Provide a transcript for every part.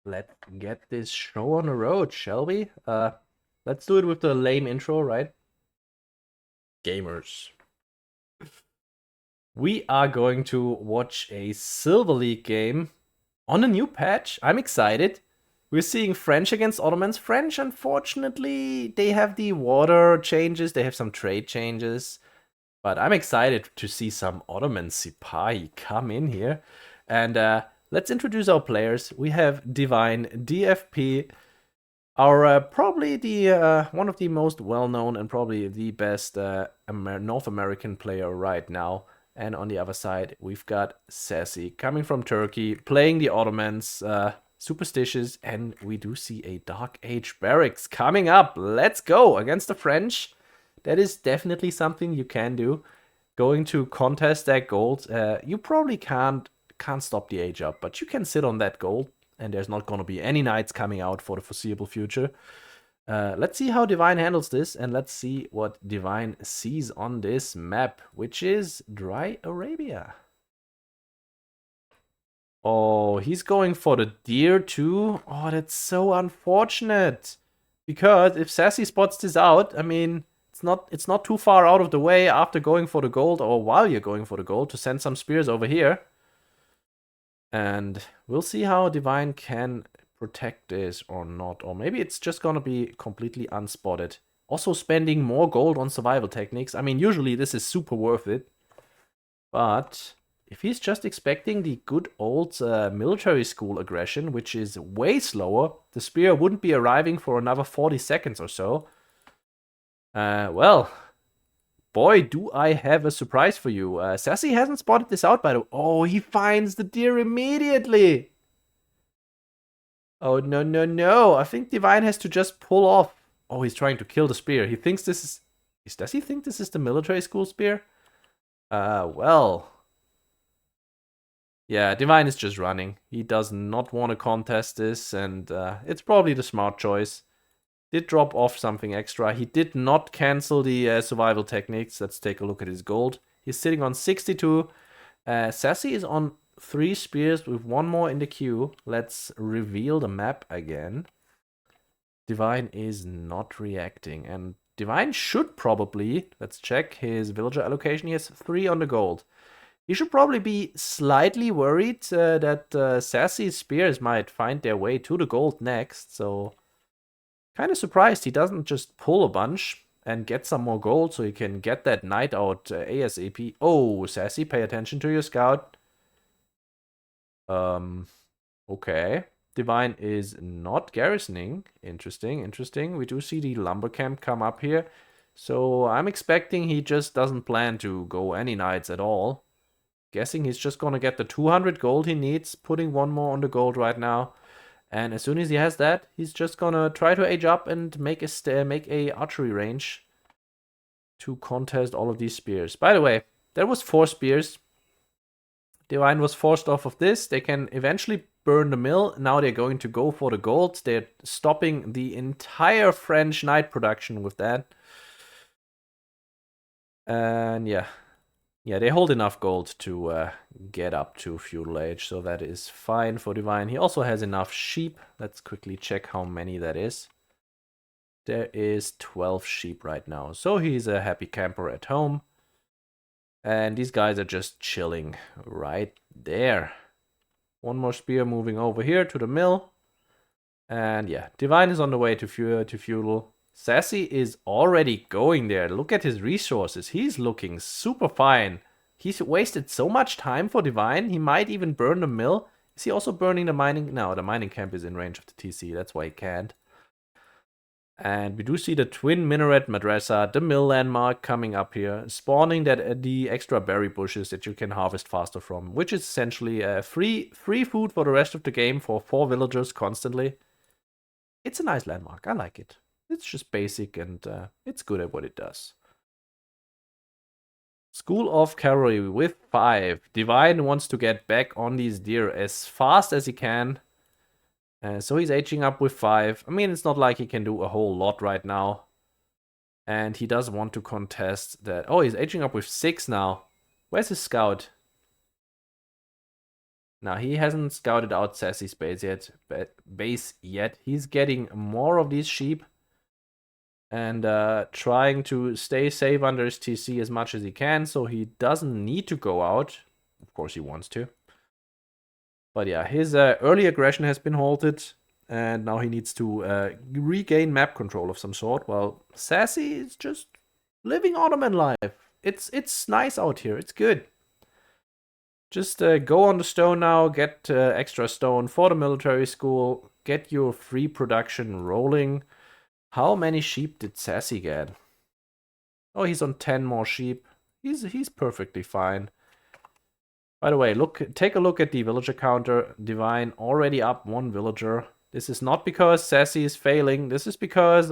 let's get this show on the road, shall we? Let's do it with the lame intro, right? Gamers. We are going to watch a Silver League game on a new patch. I'm excited. We're seeing French against Ottomans. French, unfortunately, they have the water changes, they have some trade changes. But I'm excited to see some Ottoman Sipahi come in here. And let's introduce our players. We have Divine, DFP, our probably the one of the most well-known and probably the best North American player right now. And on the other side, we've got SASy coming from Turkey, playing the Ottomans, superstitious, and we do see a Dark Age barracks coming up. Let's go against the French. That is definitely something you can do. Going to contest that gold, you probably can't stop the age up, but you can sit on that gold, and there's not going to be any knights coming out for the foreseeable future. Let's see how Divine handles this, and let's see what Divine sees on this map, which is Dry Arabia. Oh, he's going for the deer too? Oh, that's so unfortunate. Because if SASy spots this out, I mean, it's not too far out of the way after going for the gold, or while you're going for the gold, to send some spears over here. And we'll see how Divine can protect this or not. Or maybe it's just gonna be completely unspotted. Also spending more gold on survival techniques. I mean, usually this is super worth it. But if he's just expecting the good old military school aggression, which is way slower, the spear wouldn't be arriving for another 40 seconds or so. Well, boy, do I have a surprise for you. SASy hasn't spotted this out, by the way. Oh, he finds the deer immediately. Oh, no, no, no. I think Divine has to just pull off. Oh, he's trying to kill the spear. He thinks this is... Does he think this is the military school spear? Well... Yeah, Divine is just running. He does not want to contest this, and it's probably the smart choice. Did drop off something extra. He did not cancel the survival techniques. Let's take a look at his gold. He's sitting on 62. SASy is on 3 spears with 1 more in the queue. Let's reveal the map again. Divine is not reacting, and Divine should probably, let's check his villager allocation. He has 3 on the gold. He should probably be slightly worried that SASy's spears might find their way to the gold next, so kind of surprised he doesn't just pull a bunch and get some more gold so he can get that knight out ASAP. Oh, SASy, pay attention to your scout. Okay. Divine is not garrisoning. Interesting, interesting. We do see the lumber camp come up here. So I'm expecting he just doesn't plan to go any knights at all. Guessing he's just gonna get the 200 gold he needs, putting 1 more on the gold right now. And as soon as he has that, he's just gonna try to age up and make a archery range to contest all of these spears. By the way, there was 4 spears. Divine was forced off of this. They can eventually burn the mill. Now they're going to go for the gold. They're stopping the entire French knight production with that. And yeah. Yeah, they hold enough gold to get up to feudal age, so that is fine for Divine. He also has enough sheep. Let's quickly check how many that is. There is 12 sheep right now, so he's a happy camper at home. And these guys are just chilling right there. 1 more spear moving over here to the mill. And yeah, Divine is on the way to feudal. SASy is already going there. Look at his resources. He's looking super fine. He's wasted so much time for Divine. He might even burn the mill. Is he also burning the mining? No, the mining camp is in range of the TC. That's why he can't. And we do see the twin minaret madrasa, the mill landmark coming up here, spawning the extra berry bushes that you can harvest faster from, which is essentially free food for the rest of the game for 4 villagers constantly. It's a nice landmark. I like it. It's just basic and it's good at what it does. School of Cavalry with 5. Divine wants to get back on these deer as fast as he can. So he's aging up with 5. I mean, it's not like he can do a whole lot right now. And he does want to contest that. Oh, he's aging up with 6 now. Where's his scout? Now, he hasn't scouted out SASy's base yet. He's getting more of these sheep and trying to stay safe under his TC as much as he can, so he doesn't need to go out. Of course, he wants to. But yeah, his early aggression has been halted, and now he needs to regain map control of some sort. Well, SASy is just living Ottoman life. It's nice out here. It's good. Just go on the stone now, get extra stone for the military school, get your free production rolling. How many sheep did SASy get? Oh, he's on 10 more sheep. He's perfectly fine. By the way, take a look at the villager counter. Divine already up 1 villager. This is not because SASy is failing. This is because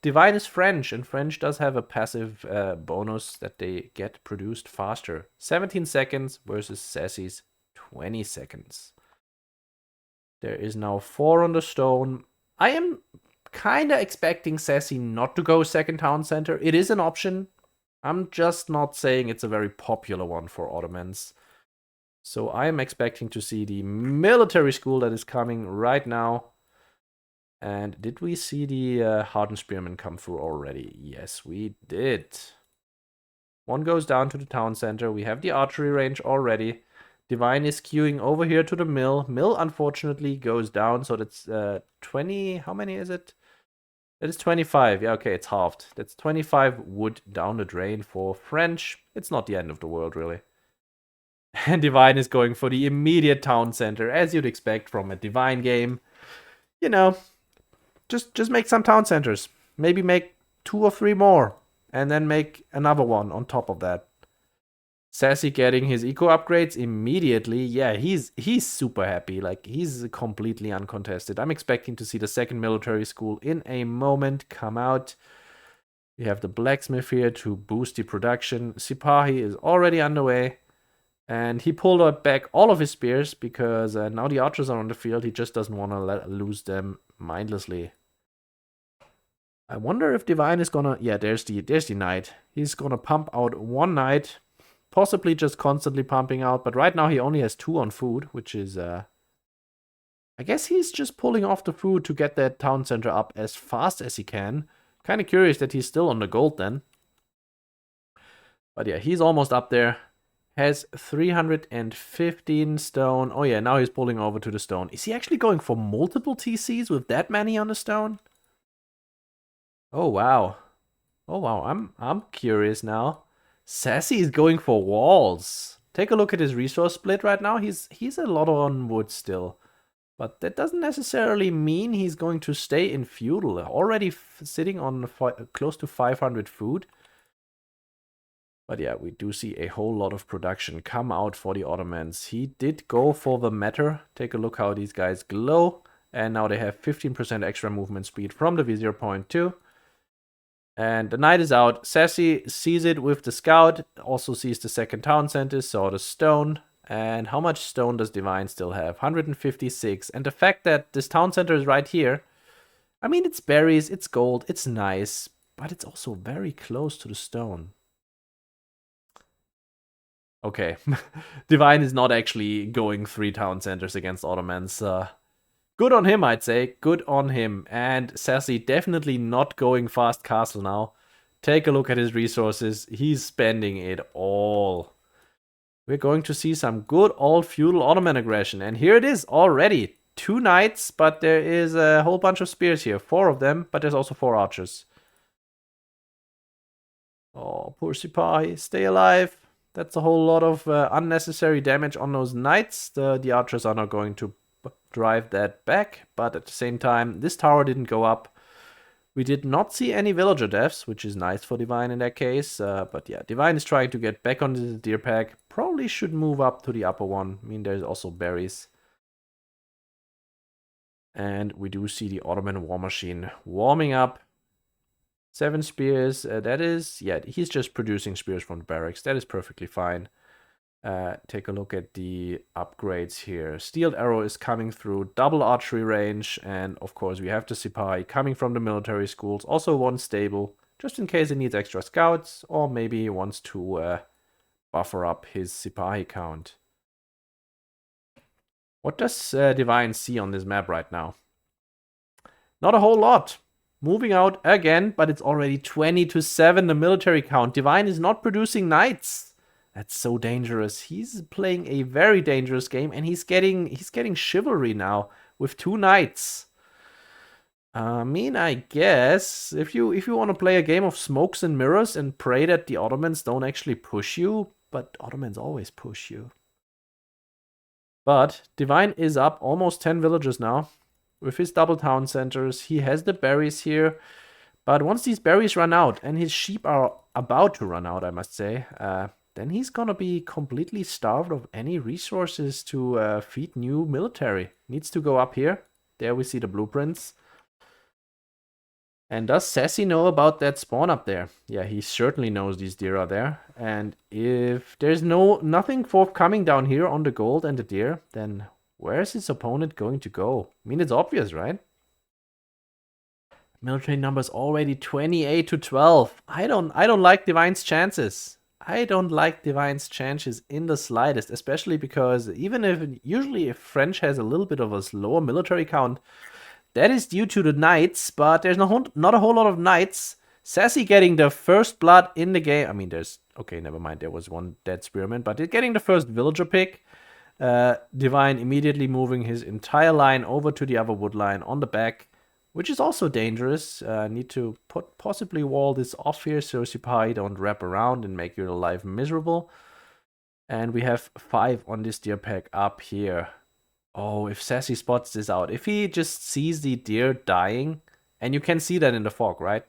Divine is French, and French does have a passive bonus that they get produced faster. 17 seconds versus SASy's 20 seconds. There is now 4 on the stone. I am kind of expecting SASy not to go second town center. It is an option. I'm just not saying it's a very popular one for Ottomans. So I am expecting to see the military school that is coming right now. And did we see the hardened spearmen come through already? Yes, we did. One goes down to the town center. We have the archery range already. Divine is queuing over here to the mill. Mill, unfortunately, goes down. So that's 20. How many is it? That is 25. Yeah, okay, it's halved. That's 25 wood down the drain for French. It's not the end of the world, really. And Divine is going for the immediate town center, as you'd expect from a Divine game. You know, just make some town centers. Maybe make 2 or 3 more. And then make another one on top of that. SASy getting his eco upgrades immediately. Yeah, he's super happy. Like, he's completely uncontested. I'm expecting to see the second military school in a moment come out. We have the blacksmith here to boost the production. Sipahi is already underway. And he pulled back all of his spears because now the archers are on the field. He just doesn't want to lose them mindlessly. I wonder if Divine is gonna... Yeah, there's the knight. He's gonna pump out 1 knight. Possibly just constantly pumping out. But right now he only has 2 on food, which is... I guess he's just pulling off the food to get that town center up as fast as he can. Kind of curious that he's still on the gold then. But yeah, he's almost up there. Has 315 stone. Oh yeah, now he's pulling over to the stone. Is he actually going for multiple TCs with that many on the stone? Oh wow. Oh wow, I'm curious now. SASy is going for walls. Take a look at his resource split right now. He's a lot on wood still. But that doesn't necessarily mean he's going to stay in feudal. Already sitting on close to 500 food. But yeah, we do see a whole lot of production come out for the Ottomans. He did go for the matter. Take a look how these guys glow. And now they have 15% extra movement speed from the Vizier point too. And the knight is out. SASy sees it with the scout. Also sees the second town center, saw the stone. And how much stone does Divine still have? 156. And the fact that this town center is right here. I mean, it's berries, it's gold, it's nice. But it's also very close to the stone. Okay, Divine is not actually going 3 town centers against Ottomans. Good on him, I'd say. Good on him. And SASy definitely not going fast castle now. Take a look at his resources. He's spending it all. We're going to see some good old feudal Ottoman aggression. And here it is already. 2 knights, but there is a whole bunch of spears here. 4 of them, but there's also 4 archers. Oh, poor Sipahi. Stay alive. That's a whole lot of unnecessary damage on those knights. The archers are not going to drive that back, but at the same time, this tower didn't go up. We did not see any villager deaths, which is nice for Divine in that case. But yeah, Divine is trying to get back onto the deer pack. Probably should move up to the upper one. I mean, there's also berries. And we do see the Ottoman war machine warming up. 7 spears, that is, yeah, he's just producing spears from the barracks. That is perfectly fine. Take a look at the upgrades here. Steeled arrow is coming through, double archery range, and of course we have the Sipahi coming from the military schools. Also 1 stable, just in case he needs extra scouts, or maybe he wants to buffer up his Sipahi count. What does Divine see on this map right now? Not a whole lot. Moving out again, but it's already 20-7, the military count. Divine is not producing knights. That's so dangerous. He's playing a very dangerous game, and he's getting chivalry now with 2 knights. I mean, I guess if you want to play a game of smokes and mirrors and pray that the Ottomans don't actually push you, but Ottomans always push you. But Divine is up almost 10 villages now with his double town centers. He has the berries here, but once these berries run out, and his sheep are about to run out, I must say, then he's gonna be completely starved of any resources to feed new military. Needs to go up here. There we see the blueprints. And does SASy know about that spawn up there? Yeah, he certainly knows these deer are there. And if there's nothing forthcoming down here on the gold and the deer, then where's his opponent going to go? I mean, it's obvious, right? Military numbers already 28-12. I don't like Divine's chances. I don't like Divine's chances in the slightest, especially because usually if French has a little bit of a slower military count, that is due to the knights, but there's not a whole lot of knights. SASy getting the first blood in the game. I mean, okay, never mind, there was one dead spearman, but getting the first villager pick. Divine immediately moving his entire line over to the other wood line on the back, which is also dangerous. Need to possibly wall this off here so Sipahi don't wrap around and make your life miserable. And we have 5 on this deer pack up here. Oh, if SASy spots this out, if he just sees the deer dying, and you can see that in the fog, right?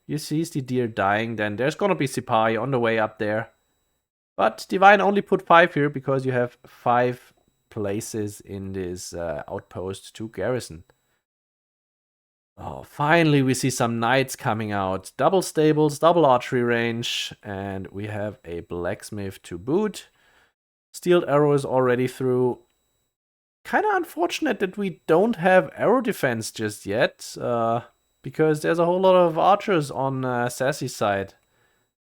You sees the deer dying, then there's gonna be Sipahi on the way up there. But Divine only put 5 here because you have 5 places in this outpost to garrison. Oh, finally we see some knights coming out. Double stables, double archery range, and we have a blacksmith to boot. Steeled arrow is already through. Kind of unfortunate that we don't have arrow defense just yet, because there's a whole lot of archers on SASy's side.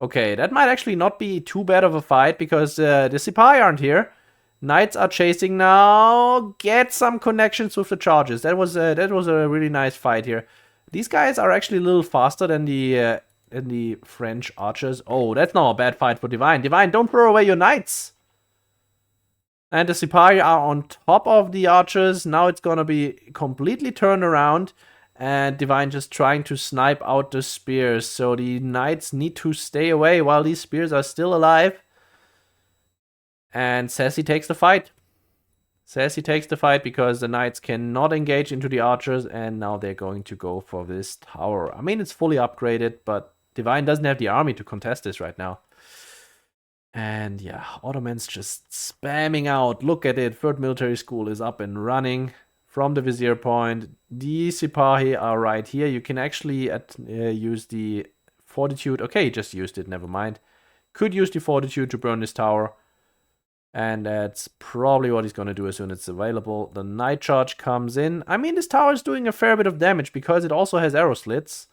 Okay, that might actually not be too bad of a fight because the Sipahi aren't here. Knights are chasing now. Get some connections with the charges. That was a really nice fight here. These guys are actually a little faster than the French archers. Oh, that's not a bad fight for Divine. Divine, don't throw away your knights. And the Sipahi are on top of the archers. Now it's gonna be completely turned around. And Divine just trying to snipe out the spears. So the knights need to stay away while these spears are still alive. And SASy takes the fight. SASy takes the fight because the knights cannot engage into the archers. And now they're going to go for this tower. I mean, it's fully upgraded, but Divine doesn't have the army to contest this right now. And yeah, Ottomans just spamming out. Look at it. Third military school is up and running from the vizier point. The Sipahi are right here. You can actually use the fortitude. Okay, he just used it. Never mind. Could use the fortitude to burn this tower. And that's probably what he's going to do as soon as it's available. The night charge comes in. I mean, this tower is doing a fair bit of damage because it also has arrow slits.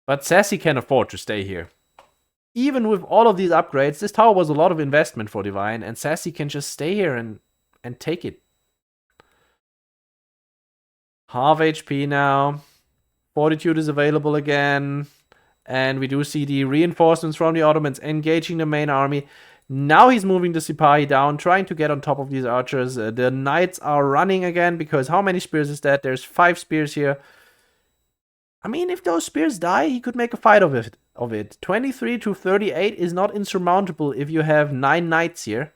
But SASy can afford to stay here. Even with all of these upgrades, this tower was a lot of investment for Divine, and SASy can just stay here and take it. Half HP now. Fortitude is available again. And we do see the reinforcements from the Ottomans engaging the main army. Now he's moving the Sipahi down, trying to get on top of these archers. The knights are running again, because how many spears is that? There's 5 spears here. I mean, if those spears die, he could make a fight of it. 23-38 is not insurmountable if you have 9 knights here.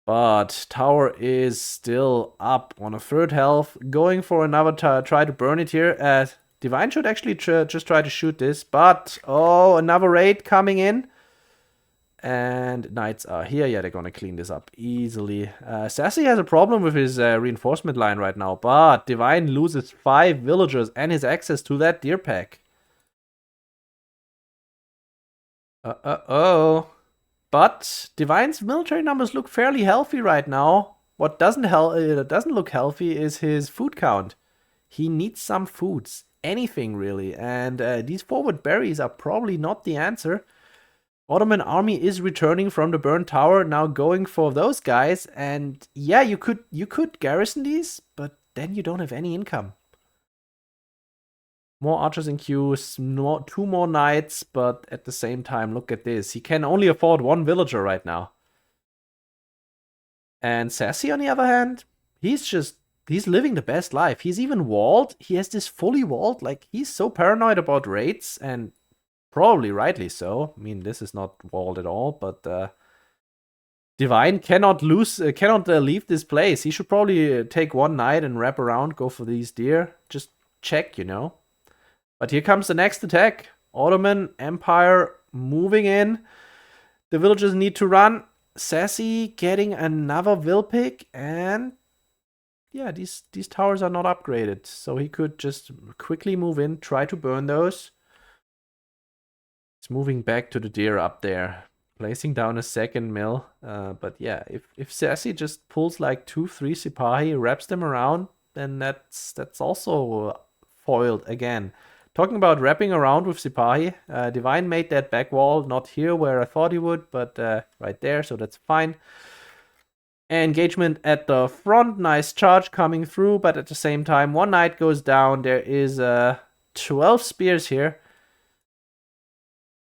But tower is still up on a 3rd health. Going for another try to burn it here. Divine should actually just try to shoot this. But, oh, another raid coming in. And knights are here. Yeah, they're gonna clean this up easily. SASy has a problem with his reinforcement line right now. But Divine loses 5 villagers and his access to that deer pack. Oh. But Divine's military numbers look fairly healthy right now. What doesn't look healthy is his food count. He needs some foods. Anything really. And these forward berries are probably not the answer. Ottoman army is returning from the burned tower, now going for those guys. And yeah, you could garrison these, but then you don't have any income. More archers in queues, two more knights, but at the same time, look at this. He can only afford one villager right now. And SASy, on the other hand, he's living the best life. He's even walled. He has this fully walled. Like, he's so paranoid about raids, and probably rightly so. I mean, this is not walled at all, but Divine cannot leave this place. He should probably take one knight and wrap around, go for these deer. Just check, you know. But here comes the next attack. Ottoman Empire moving in. The villagers need to run. SASy getting another Vil pick, and yeah, these towers are not upgraded, so he could just quickly move in, try to burn those. He's moving back to the deer up there, placing down a second mill. But yeah, if SASy just pulls like 2-3 Sipahi, wraps them around, then that's also foiled again. Talking about wrapping around with Sipahi, Divine made that back wall, not here where I thought he would, but right there, so that's fine. Engagement at the front, nice charge coming through, but at the same time, one knight goes down. There is 12 spears here.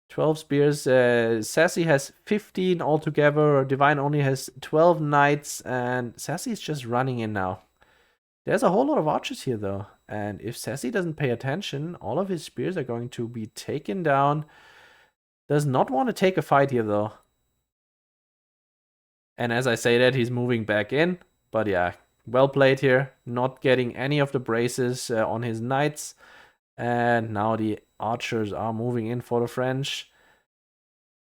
12 spears. SASy has 15 altogether. Divine only has 12 knights, and SASy is just running in now. There's a whole lot of archers here, though. And if SASy doesn't pay attention, all of his spears are going to be taken down. Does not want to take a fight here, though. And as I say that, he's moving back in. But yeah, well played here. Not getting any of the braces on his knights. And now the archers are moving in for the French.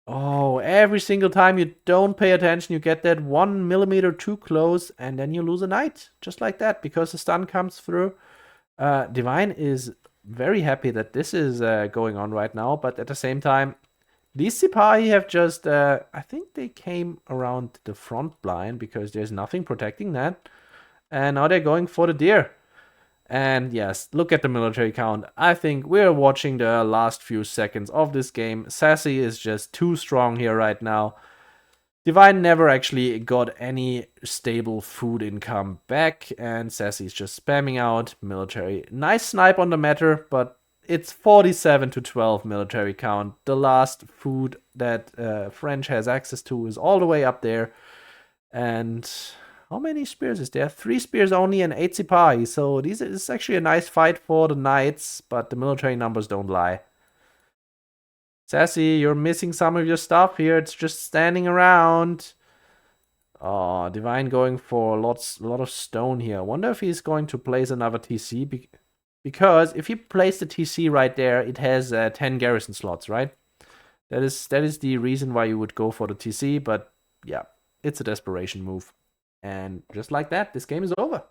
Oh, every single time you don't pay attention, you get that 1 millimeter too close, and then you lose a knight. Just like that, because the stun comes through. Divine is very happy that this is going on right now, but at the same time, these Sipahi have just, I think they came around the front line because there's nothing protecting that. And now they're going for the deer. And yes, look at the military count. I think we're watching the last few seconds of this game. SASy is just too strong here right now. Divine never actually got any stable food income back, and SASy is just spamming out military. Nice snipe on the matter, but it's 47 to 12 military count. The last food that French has access to is all the way up there. And how many spears is there? 3 spears only and 8 Sipahi. So this is actually a nice fight for the knights, but the military numbers don't lie. SASy, you're missing some of your stuff here. It's just standing around. Oh, Divine going for a lot of stone here. I wonder if he's going to place another TC. Because if he places the TC right there, it has 10 garrison slots, right? That is the reason why you would go for the TC. But yeah, it's a desperation move. And just like that, this game is over.